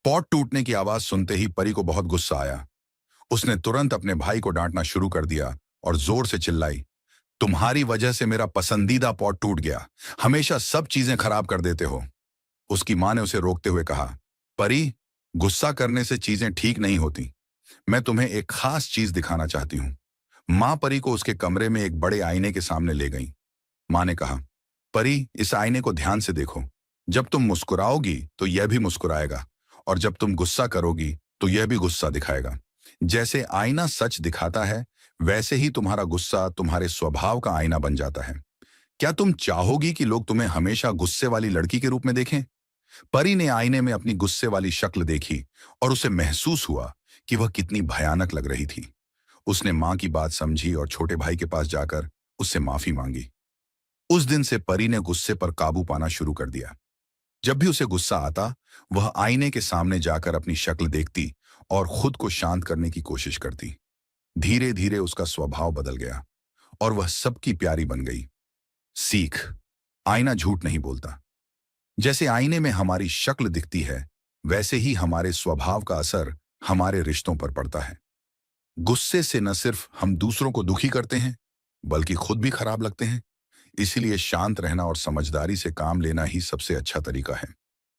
Pot टूटने की आवाज सुनते ही परी को बहुत गुस्सा आया। उसने तुरंत अपने भाई को डांटना शुरू कर दिया और जोर से चिल्लाई, तुम्हारी वजह से मेरा पसंदीदा पॉट टूट गया। हमेशा सब चीजें खराब कर देते हो। उसकी मां ने उसे रोकते हुए कहा, परी, गुस्सा करने से चीजें ठीक नहीं होती। मैं तुम्हें एक खास चीज दिखाना चाहती हूँ। मां परी को उसके कमरे में एक बड़े आईने के सामने ले गई। मां ने कहा, परी, इस आईने को ध्यान से देखो। जब तुम मुस्कुराओगी तो यह भी मुस्कुराएगा, और जब तुम गुस्सा करोगी तो यह भी गुस्सा दिखाएगा। जैसे आईना सच दिखाता है, वैसे ही तुम्हारा गुस्सा तुम्हारे स्वभाव का आईना बन जाता है। क्या तुम चाहोगी कि लोग तुम्हें हमेशा गुस्से वाली लड़की के रूप में देखें? परी ने आईने में अपनी गुस्से वाली शक्ल देखी और उसे महसूस हुआ कि वह कितनी भयानक लग रही थी। उसने मां की बात समझी और छोटे भाई के पास जाकर उससे माफी मांगी। उस दिन से परी ने गुस्से पर काबू पाना शुरू कर दिया। जब भी उसे गुस्सा आता, वह आईने के सामने जाकर अपनी शक्ल देखती और खुद को शांत करने की कोशिश करती। धीरे धीरे उसका स्वभाव बदल गया और वह सबकी प्यारी बन गई। सीख, आईना झूठ नहीं बोलता। जैसे आईने में हमारी शक्ल दिखती है, वैसे ही हमारे स्वभाव का असर हमारे रिश्तों पर पड़ता है। गुस्से से न सिर्फ हम दूसरों को दुखी करते हैं, बल्कि खुद भी खराब लगते हैं। इसीलिए शांत रहना और समझदारी से काम लेना ही सबसे अच्छा तरीका है।